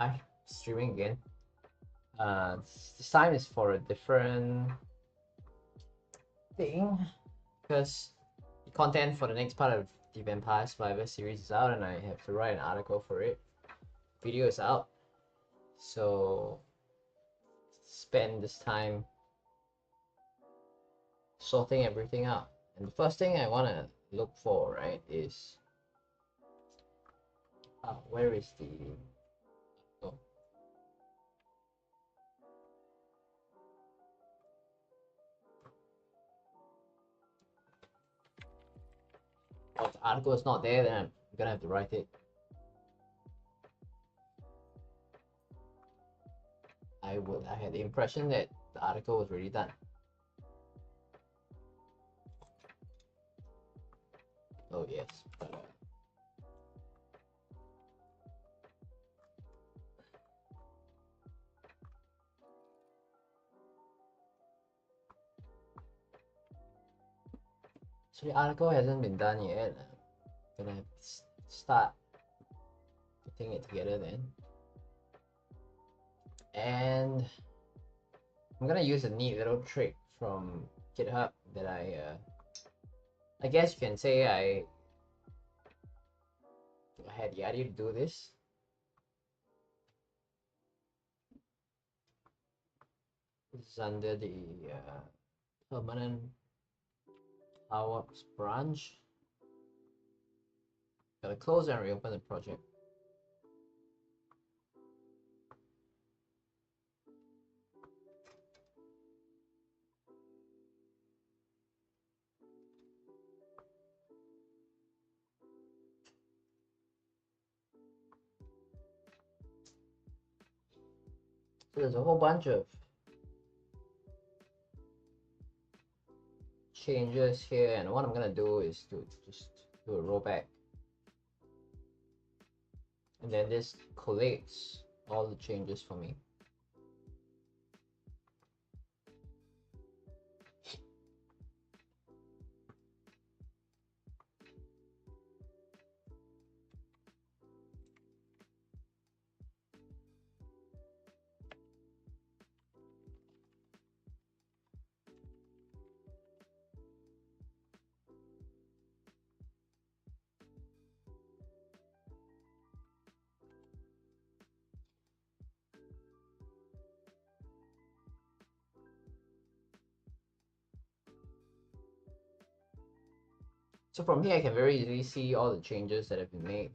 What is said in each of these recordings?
I'm streaming again. This time is for a different thing because the content for the next part of the Vampire Survivor series is out, and I have to write an article for it. Video is out, so spend this time sorting everything out. And the first thing I want to look for, right, is where is the oh, if the article is not there, then I'm gonna have to write it. I had the impression that the article was already done. Oh yes, but, so the article hasn't been done yet. I'm gonna have to start putting it together then. And I'm gonna use a neat little trick from GitHub that I guess you can say I had the idea to do this. This is under the permanent PowerUps branch. Gotta close and reopen the project. So there's a whole bunch of changes here, and what I'm gonna do is to just do a rollback, and then this collates all the changes for me. So from here, I can very easily see all the changes that have been made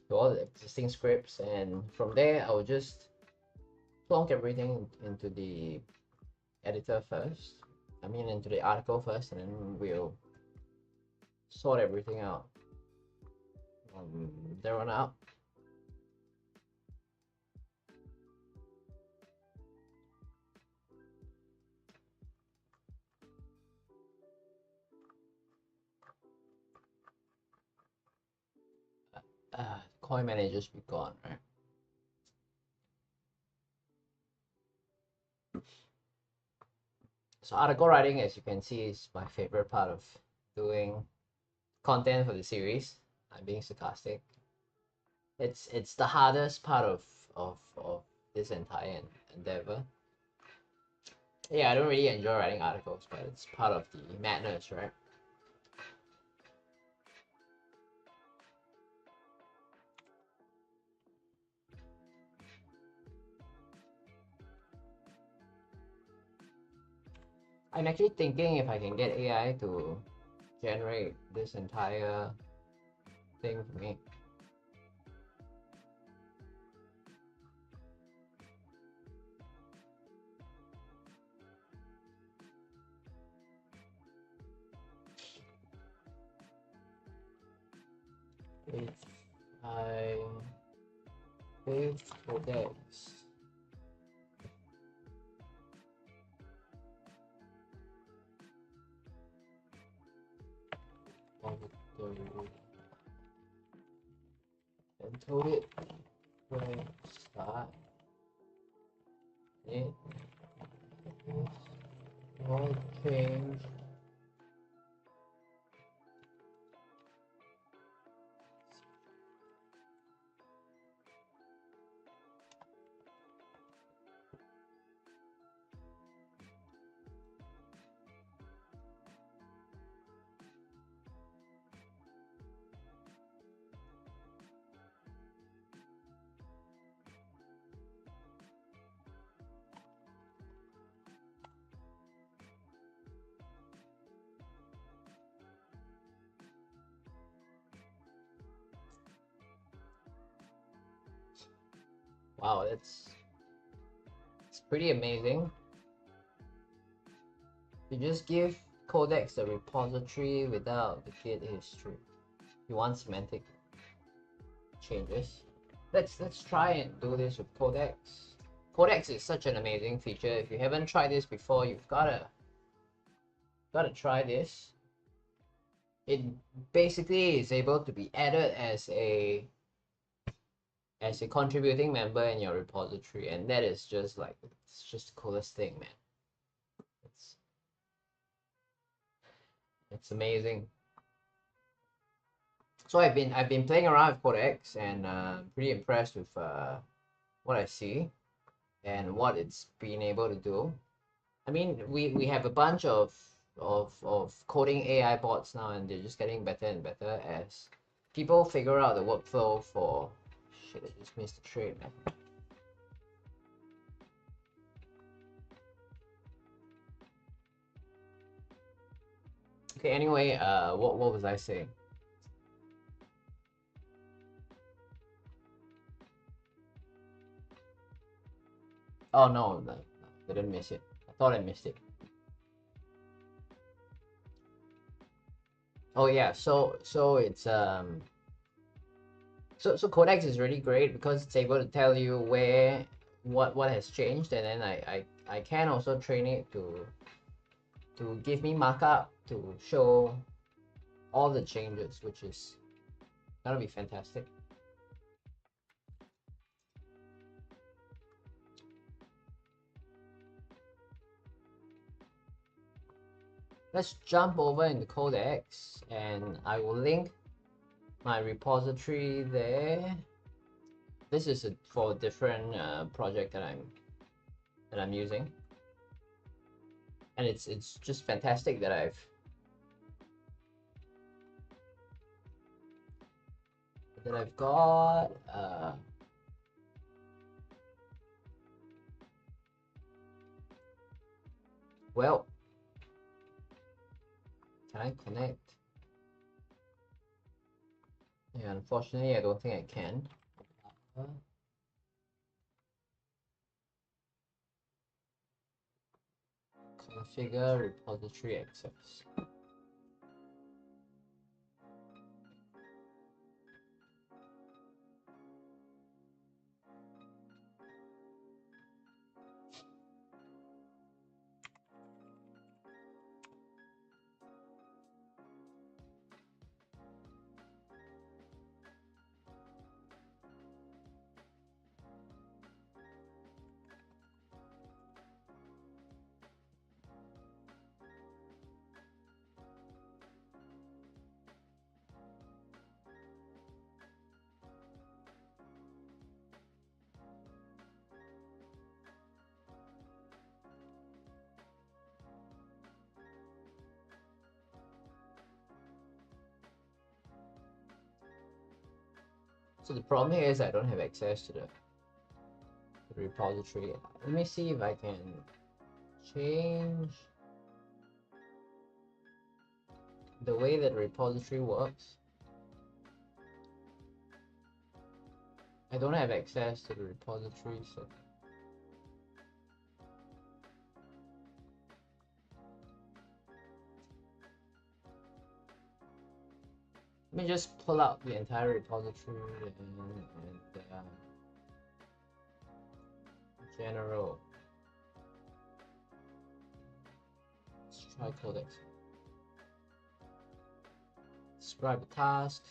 to all the existing scripts, and from there, I will just plonk everything into the editor first. I mean, into the article first, and then we'll sort everything out from there on out. Coin manager should be gone, right? So article writing, as you can see, is my favorite part of doing content for the series. I'm being sarcastic. It's the hardest part of this entire endeavor. Yeah, I don't really enjoy writing articles, but it's part of the madness, right? I'm actually thinking if I can get AI to generate this entire thing for me. If I pay codex, and told it when start it will change Wow, it's pretty amazing. You just give Codex the repository without the Git history. You want semantic changes. Let's try and do this with Codex. Codex is such an amazing feature. If you haven't tried this before, you've gotta try this. It basically is able to be added as a contributing member in your repository, and that is just like, it's just the coolest thing, man. It's it's amazing. So I've been playing around with Codex, and pretty impressed with what I see and what it's been able to do. I mean, we have a bunch of coding AI bots now, and they're just getting better and better as people figure out the workflow for. Shit, I just missed the trade, man. Okay, anyway, what was I saying? Oh no, no, I didn't miss it. I thought I missed it. Oh yeah, so it's so Codex is really great because it's able to tell you where what has changed, and then I can also train it to give me markup to show all the changes, which is gonna be fantastic. Let's jump over into Codex, and I will link my repository there. This is for a different project that I'm using, and it's just fantastic that I've got well, can I connect? Yeah, unfortunately, I don't think I can. Configure repository access. So the problem here is I don't have access to the repository. Let me see if I can change the way that repository works. I don't have access to the repository, so let me just pull out the entire repository and general. Let's try Codex. Describe a task.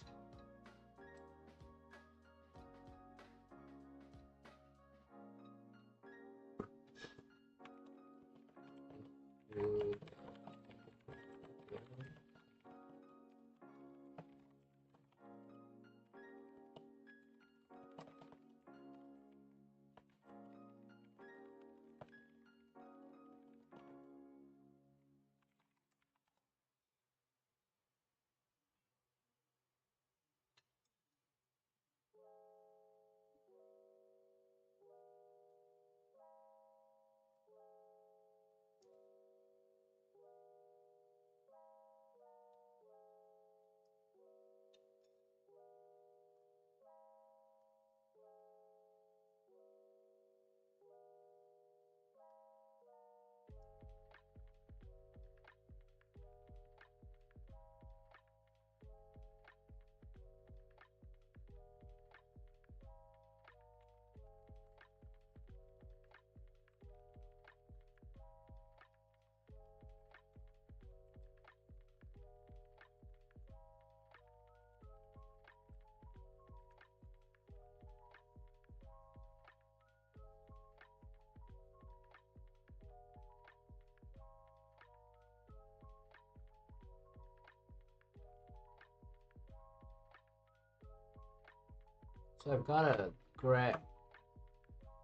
So I've got a grab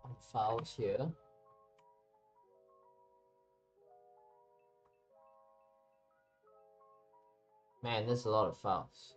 on files here. Man, there's a lot of files.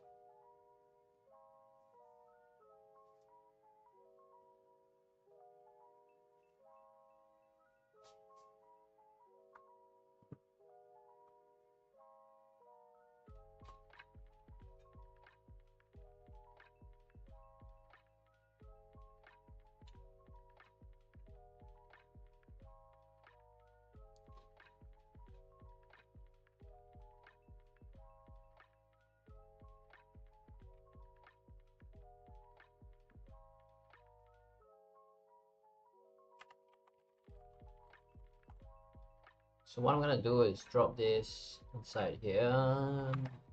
So what I'm gonna do is drop this inside here.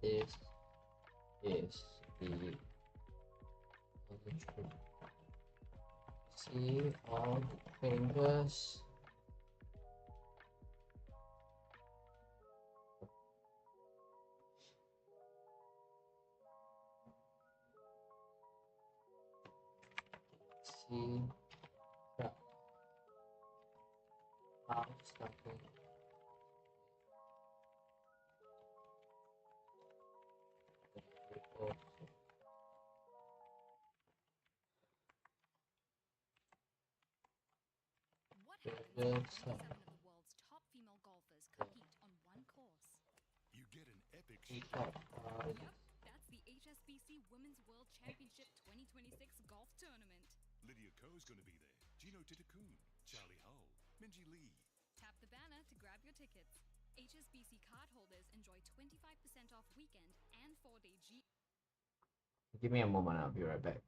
This is the see all the changes. See the file starting. What happens when 97 of the world's top female golfers compete on one course? You get an epic Yep, that's the HSBC Women's World Championship 2026 golf tournament. Lydia Ko's gonna be there. Gino Titakun, Charlie Hull, Minji Lee. Tap the banner to grab your tickets. HSBC cardholders enjoy 25% off weekend and 4-day G. Give me a moment, I'll be right back.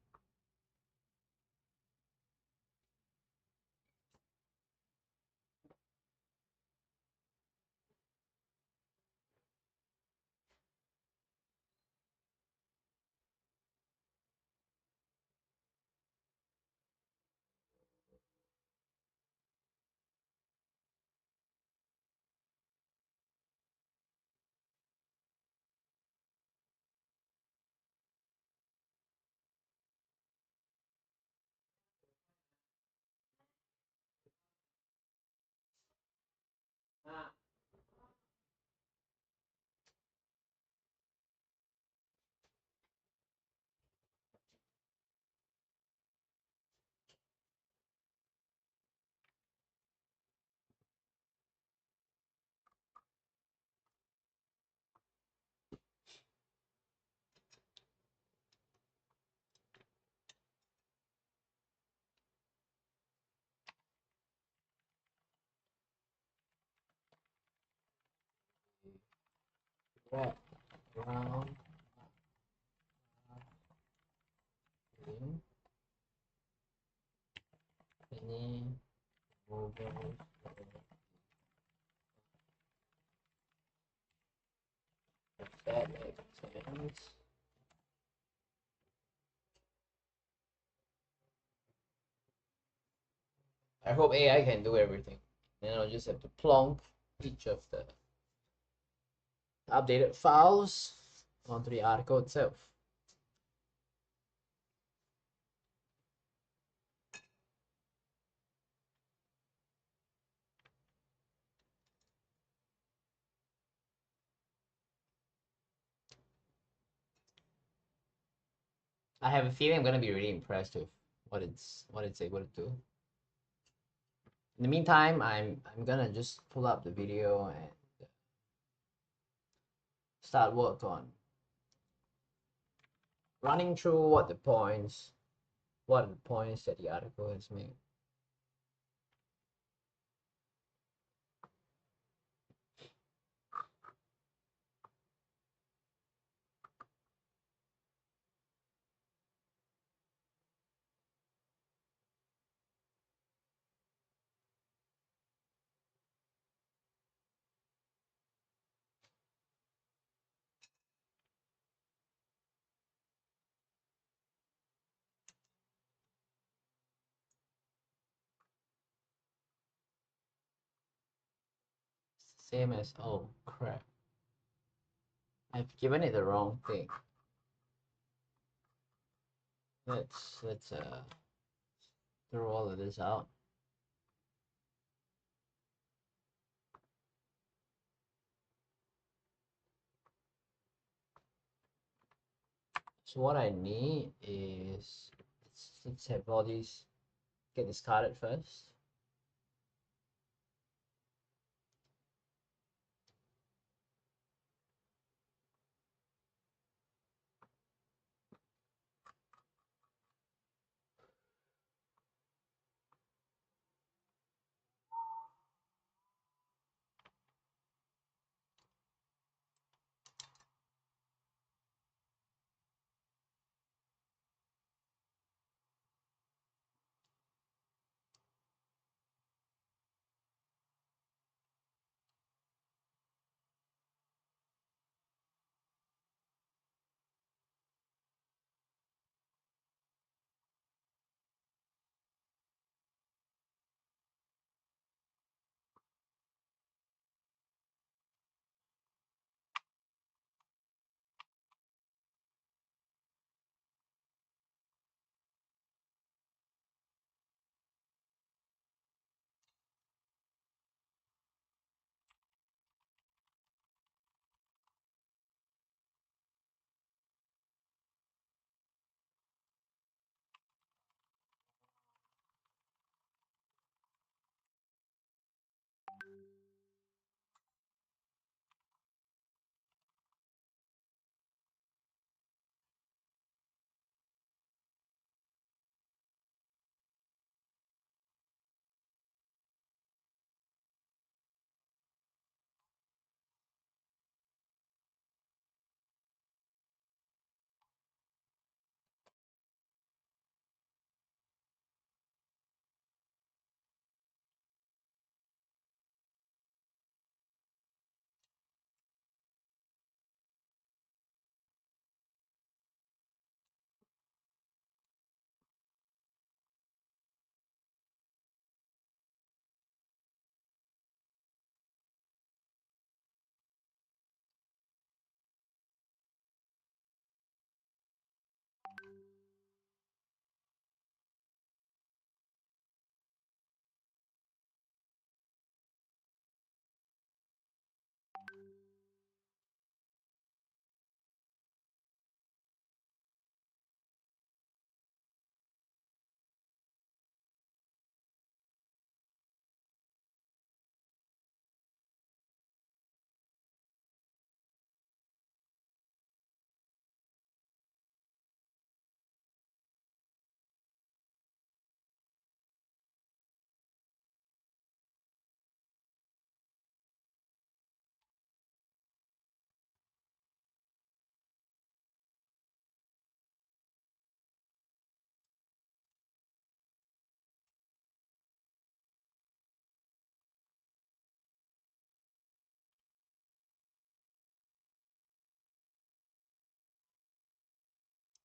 Wrap around in any movement. If that makes sense. I hope AI can do everything. Then I'll just have to plonk each of the updated files onto the article itself. I have a feeling I'm gonna be really impressed with what it's able to do. In the meantime, I'm gonna just pull up the video and start work on running through what are the points that the article has made. Same as, oh crap, I've given it the wrong thing. Let's throw all of this out. So what I need is let's have all these get discarded first.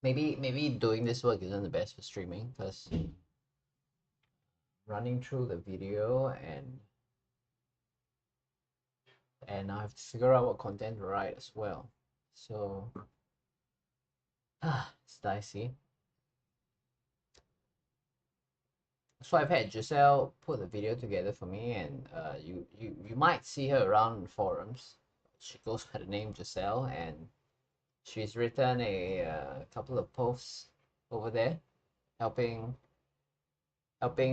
Maybe doing this work isn't the best for streaming because running through the video and I have to figure out what content to write as well. So it's dicey. So I've had Giselle put the video together for me, and you might see her around forums. She goes by the name Giselle, and she's written a couple of posts over there, helping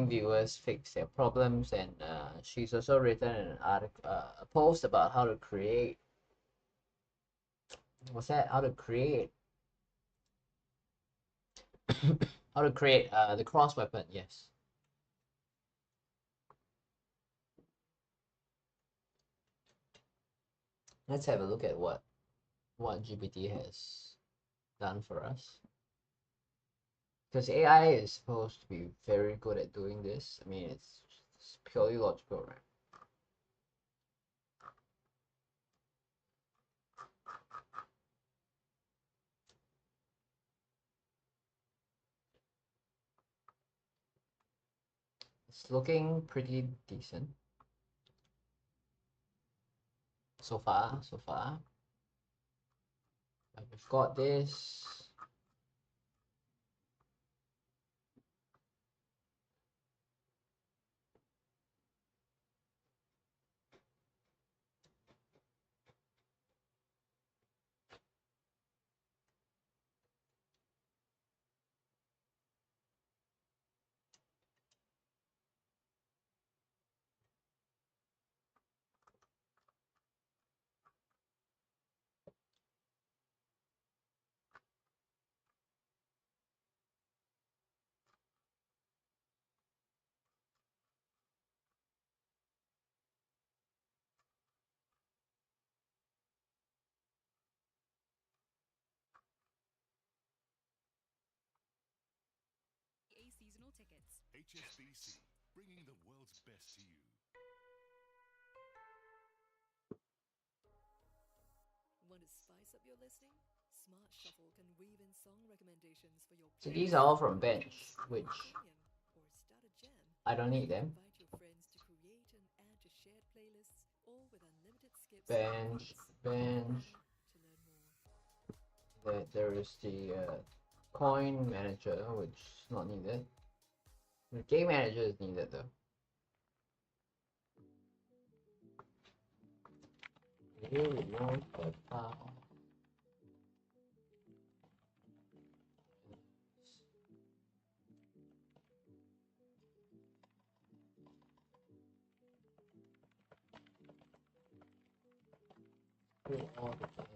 viewers fix their problems, and she's also written an article, a post about how to create. What's that? How to create? How to create the cross weapon? Yes. Let's have a look at what GPT has done for us. Because AI is supposed to be very good at doing this. I mean, it's purely logical, right? It's looking pretty decent so far. So far, we've got this. tickets. HSBC, bringing the world's best to you. Want to spice up your listening? Smart Shuffle can weave in song recommendations for your So these are all from Bench, which Premium or start a jam. I don't need them. Invite your friends to create and add to shared playlists, all with unlimited skips. Bench, Bench. To learn more. There is the coin manager, which is not needed. The game manager is needed though. You want the power. Do all the games.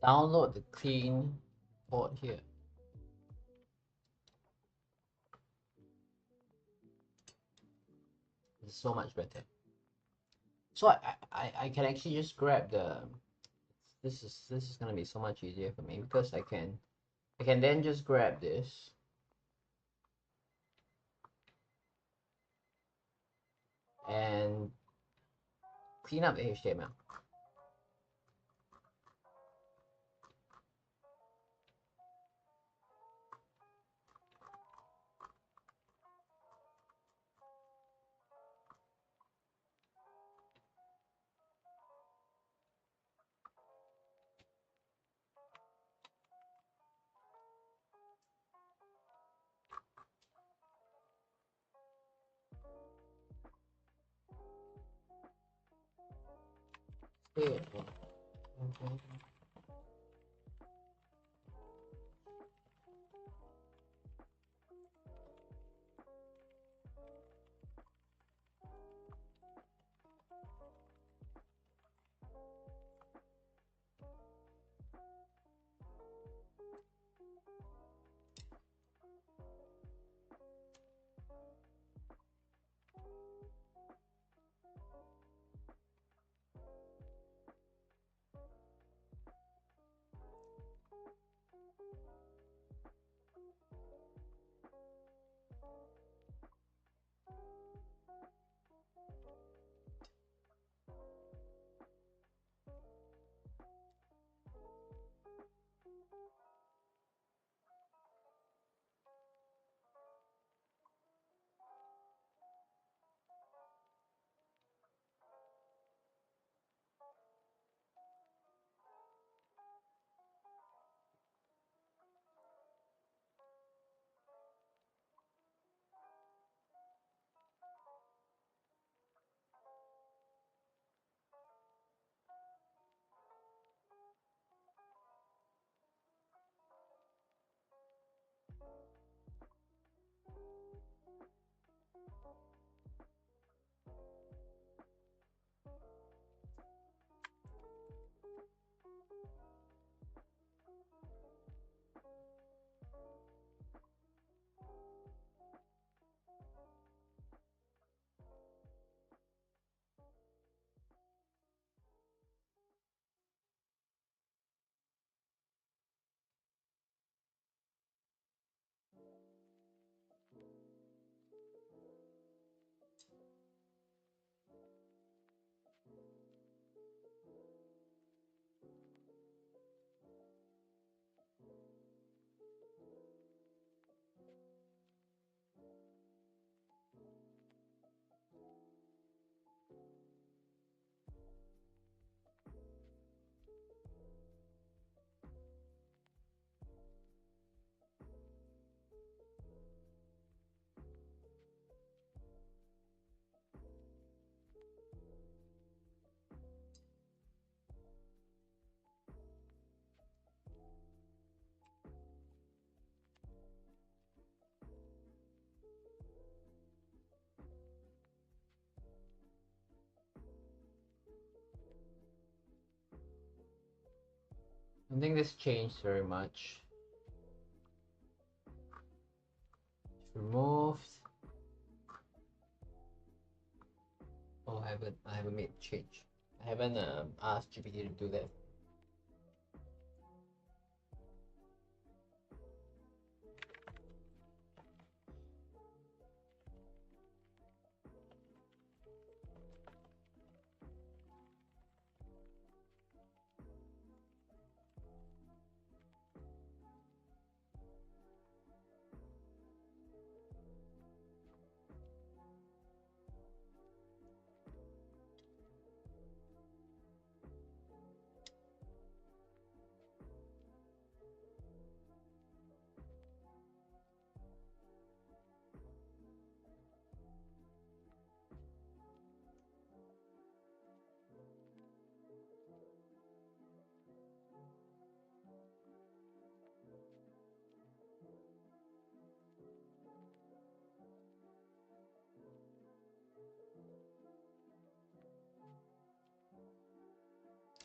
Download the clean port here. It's so much better. So I can actually just grab the. This is gonna be so much easier for me because I can then just grab this. And clean up the HTML. Here. Okay. don't think this changed very much. Removed. Oh, I haven't made change. I haven't asked GPT to do that.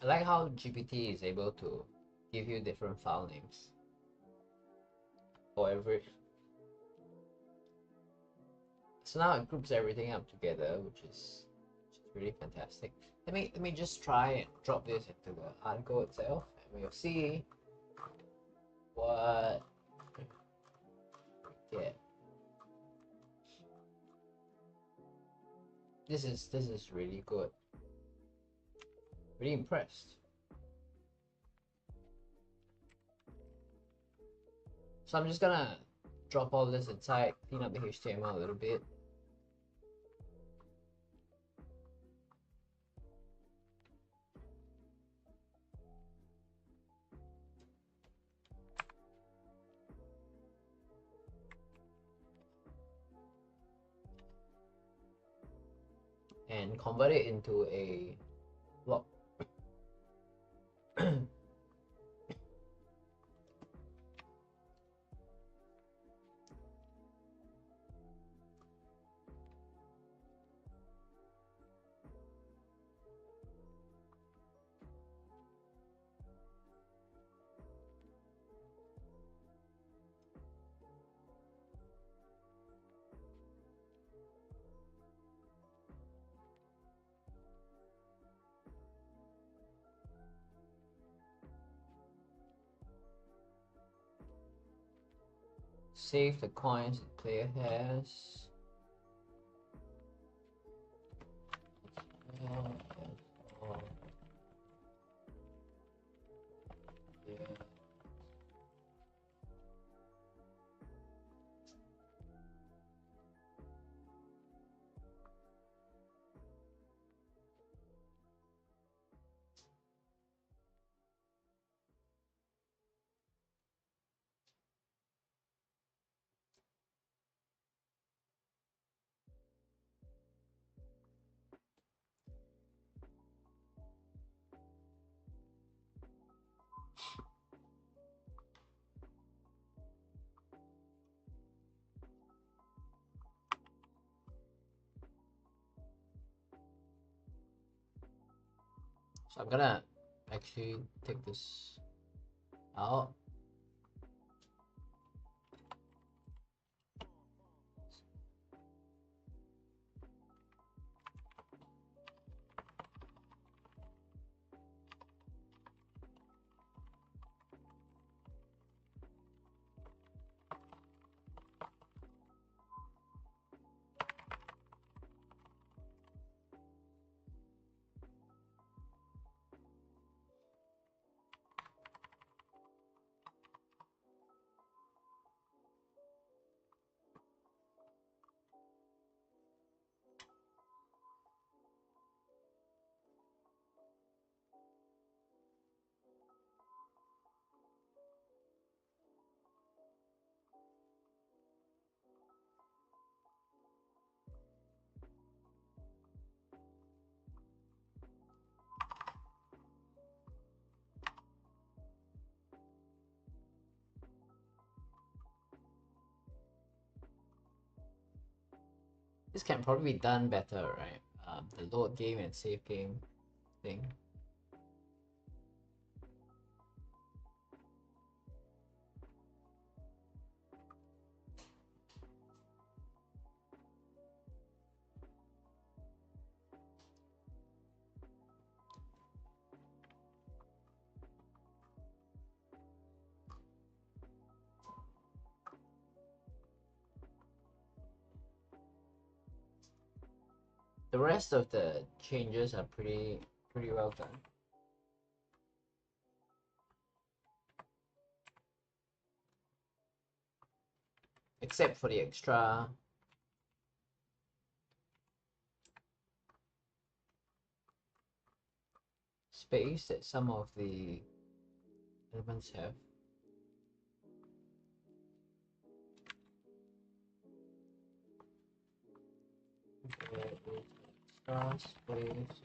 I like how GPT is able to give you different file names for every. So now it groups everything up together, which is really fantastic. Let me just try and drop this into the article itself, and we'll see what we get. This is really good. Really impressed. So I'm just gonna drop all this inside, clean up the HTML a little bit. And convert it into a block. Save the coins the player has. Yeah. So I'm gonna actually take this out. This can probably be done better, right? The load game and save game thing. The rest of the changes are pretty well done. Except for the extra space that some of the elements have. There is extra space.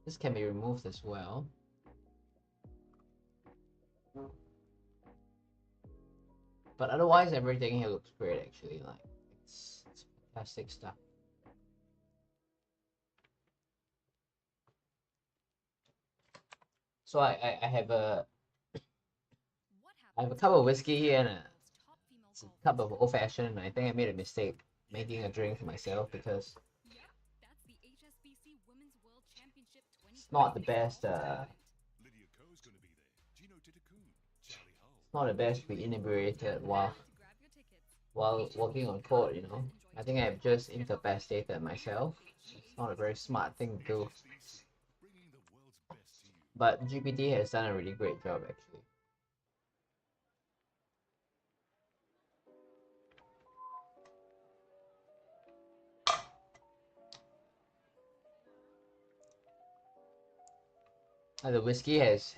This can be removed as well. But otherwise, everything here looks great actually. Like it's fantastic stuff. So I have a cup of whiskey here and a cup of old fashioned. And I think I made a mistake making a drink for myself because it's not the best. Lydia Ko's gonna be there. Gino Titakun, Charlie Hull. It's not the best to be inebriated while walking on court. You know, I think I've just incapacitated myself. It's not a very smart thing to do. Bringing the world's best to you. But GPT has done a really great job actually. The whiskey has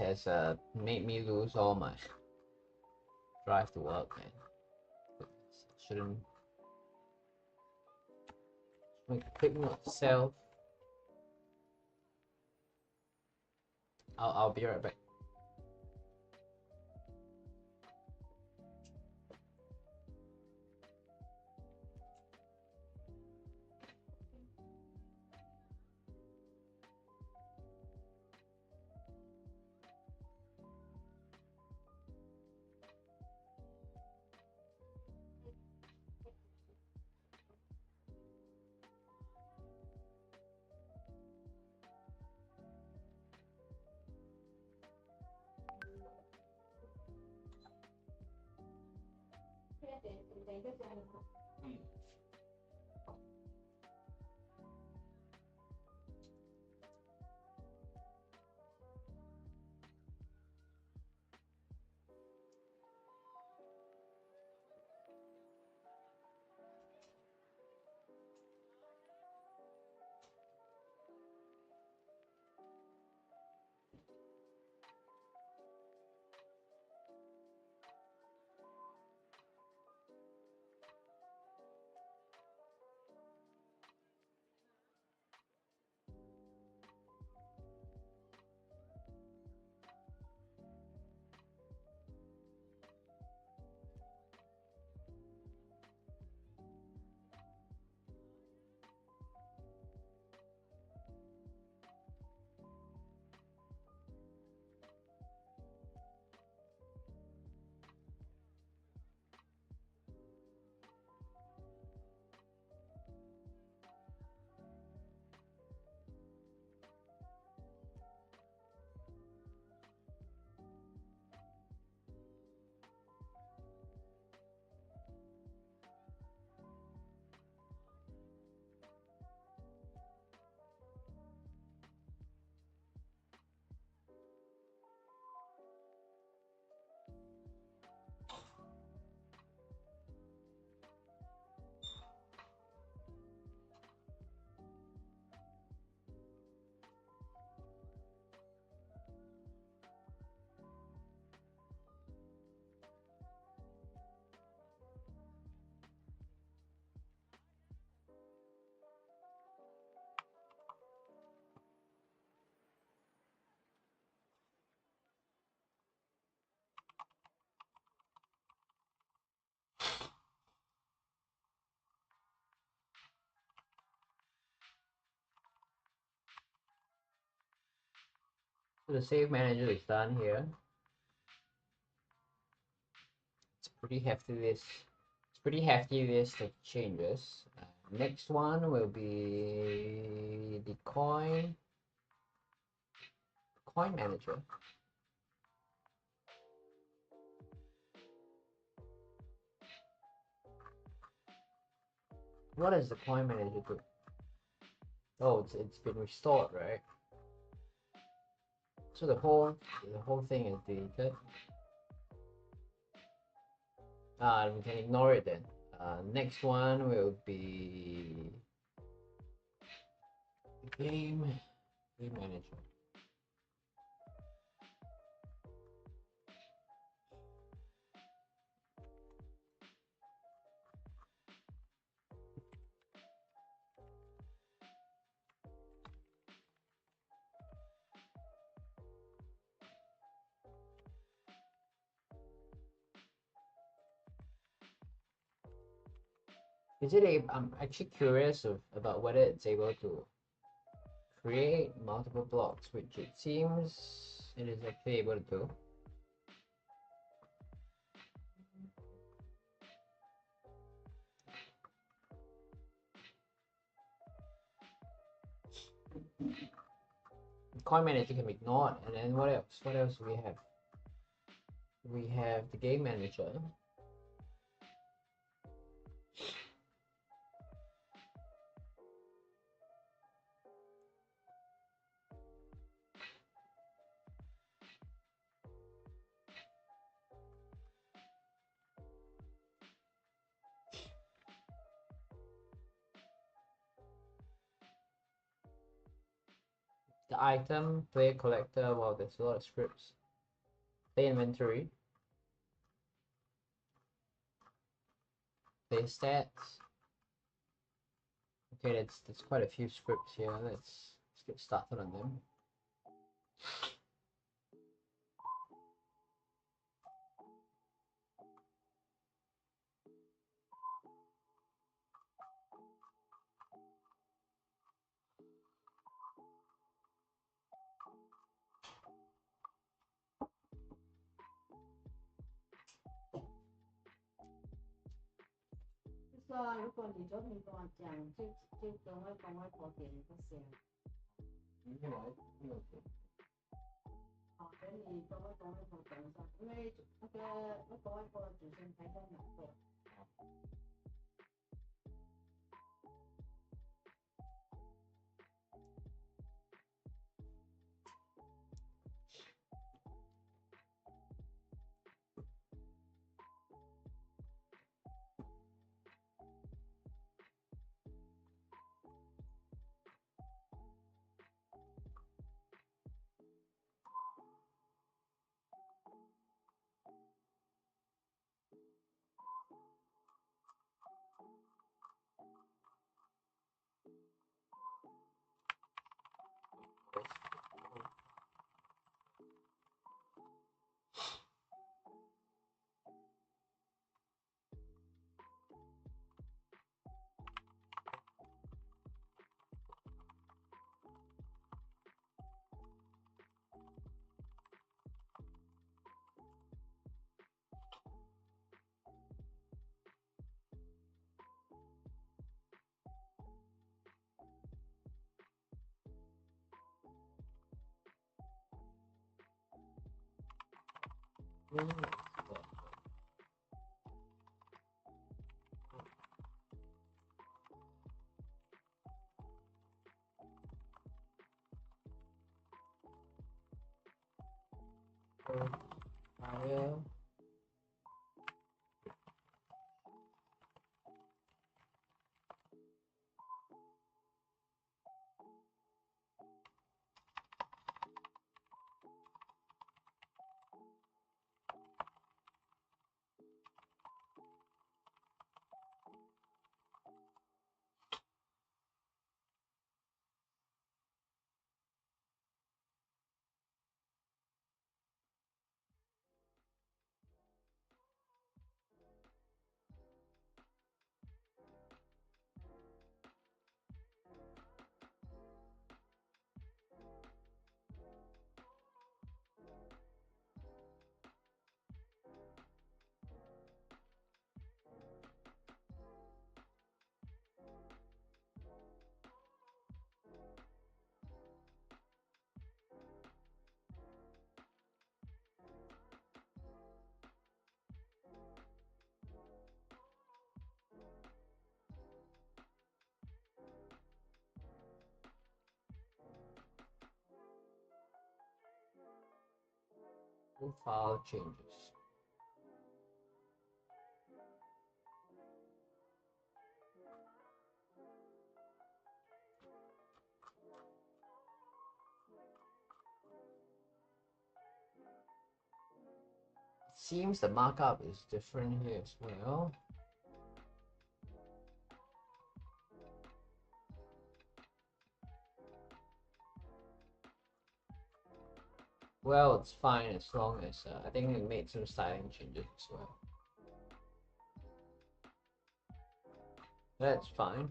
made me lose all my drive to work, man. Shouldn't make a quick note to self. I'll be right back. So the save manager is done here. It's pretty hefty list. It's pretty hefty list of changes. Next one will be the coin manager. What does the coin manager do? Oh, it's been restored, right? So the whole thing is deleted. We can ignore it then. Next one will be game manager. I'm actually curious about whether it's able to create multiple blocks, which it seems it is actually able to do. Coin manager can be ignored, and then what else? What else do we have? We have the game manager. The item, play collector. Wow, there's a lot of scripts. Play inventory. Play stats. Okay, that's quite a few scripts here. Let's get started on them. Fire. Full file changes. Seems the markup is different here as well. Well, it's fine as long as I think it made some styling changes as well. That's fine.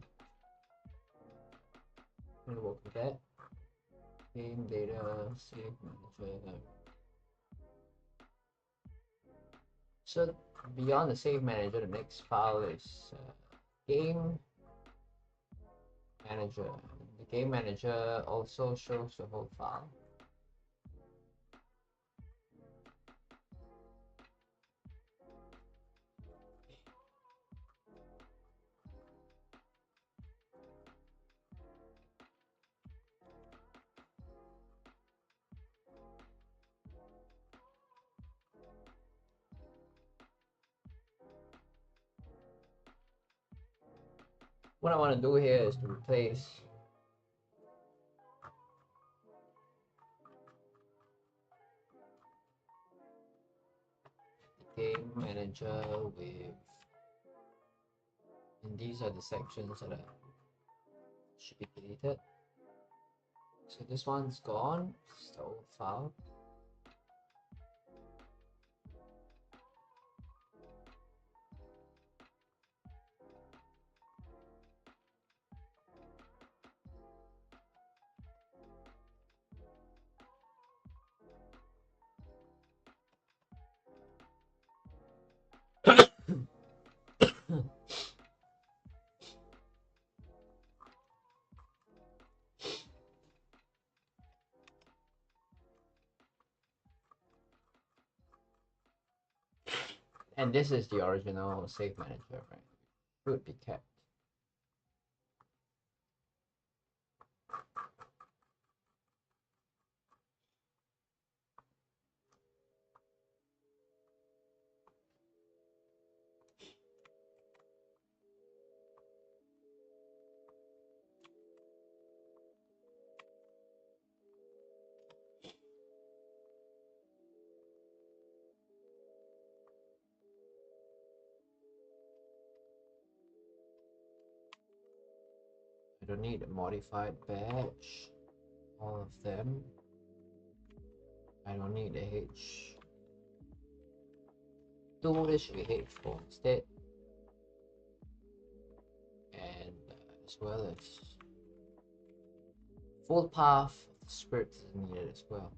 I'm gonna work with that. Game data, save manager. So beyond the save manager, the next file is game manager. The game manager also shows the whole file. What I want to do here is to replace the game manager with, and these are the sections that should be deleted. So this one's gone, it's the old file. And this is the original save manager, right? Should be kept. I don't need a modified batch, all of them. I don't need a H2, this should be H4 instead. And as well as full path of the script is needed as well.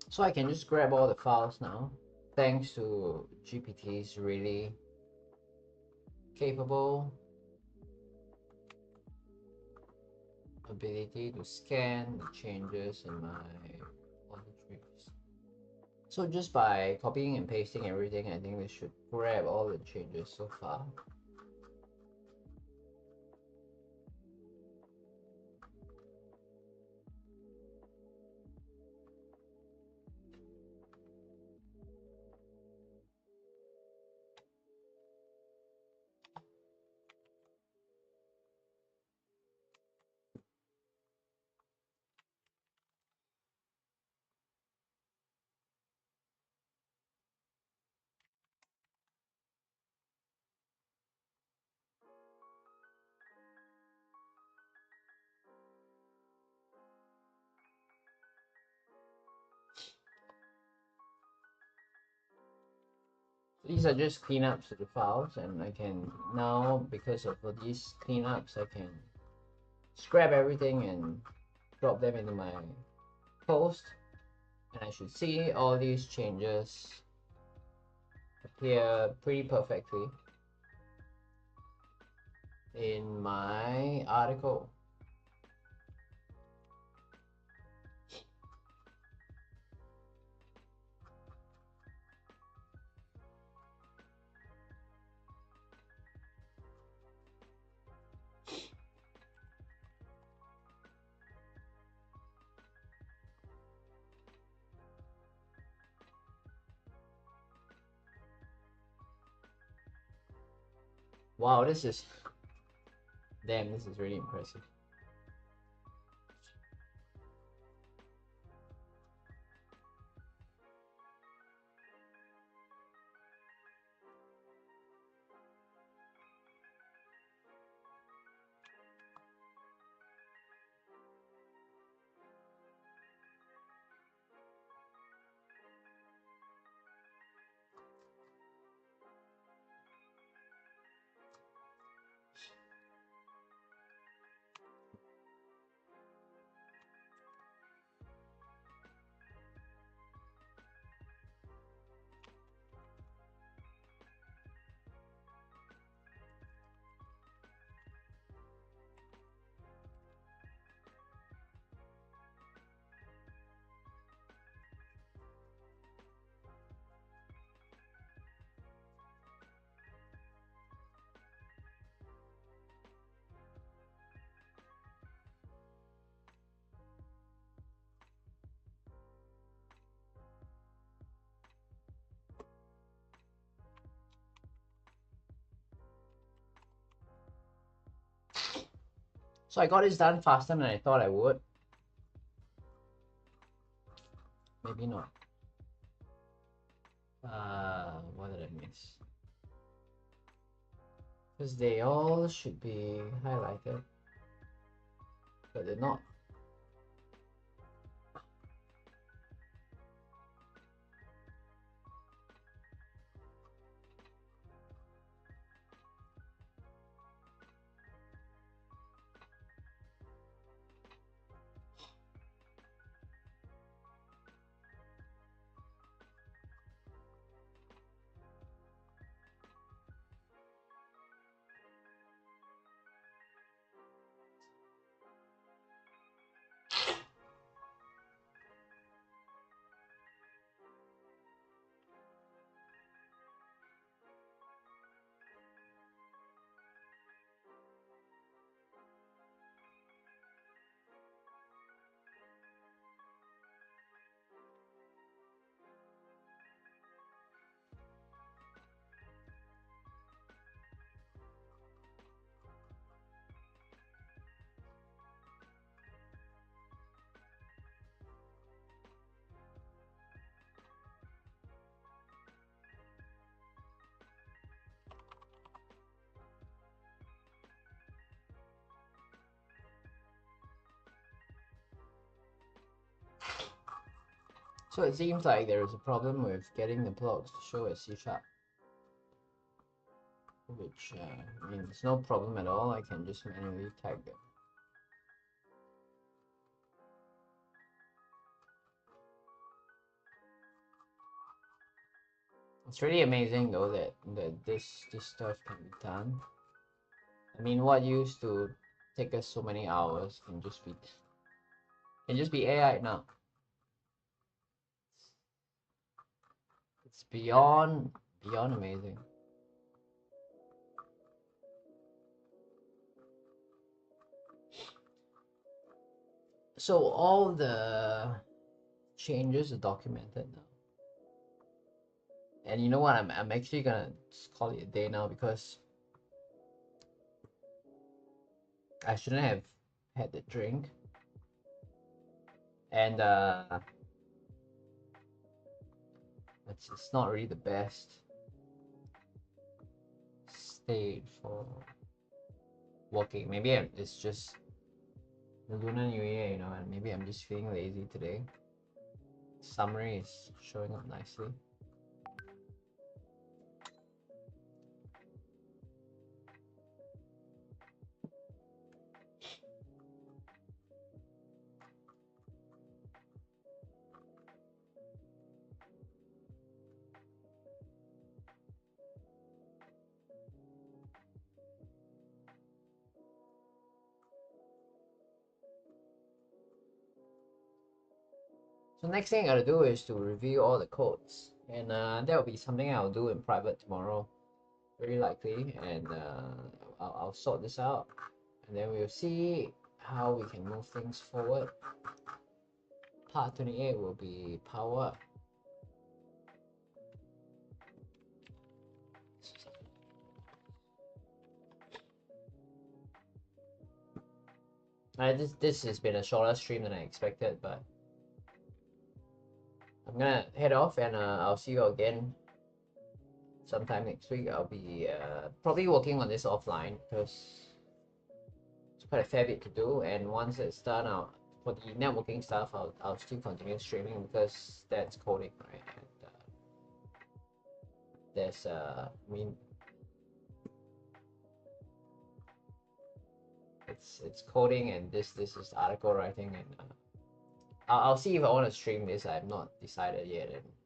So I can just grab all the files now, thanks to GPT's really capable ability to scan the changes in my repositories. So just by copying and pasting everything, I think this should grab all the changes so far. These are just cleanups to the files, and I can now, because of these cleanups, I can scrap everything and drop them into my post, and I should see all these changes appear pretty perfectly in my article. Wow, this is really impressive. So I got this done faster than I thought I would. Maybe not. What did I miss? Because they all should be highlighted, but they're not. So it seems like there is a problem with getting the blocks to show as C#, which I mean, it's no problem at all. I can just manually tag them. It's really amazing though that this stuff can be done. I mean, what used to take us so many hours can just be AI now. It's beyond amazing. So all the changes are documented now. And you know what? I'm actually gonna just call it a day now because I shouldn't have had the drink. And it's not really the best state for working. Maybe it's just the Lunar New Year, you know, and maybe I'm just feeling lazy today. Summary is showing up nicely. So next thing I gotta do is to review all the codes, and that will be something I'll do in private tomorrow, very likely, and I'll sort this out, and then we'll see how we can move things forward. Part 28 will be power up. This has been a shorter stream than I expected, but I'm gonna head off, and I'll see you again sometime next week. I'll be probably working on this offline because it's quite a fair bit to do, and once it's done, for the networking stuff, I'll still continue streaming because that's coding, right? And there's I mean, it's coding, and this is article writing, and I'll see if I want to stream this. I've not decided yet, and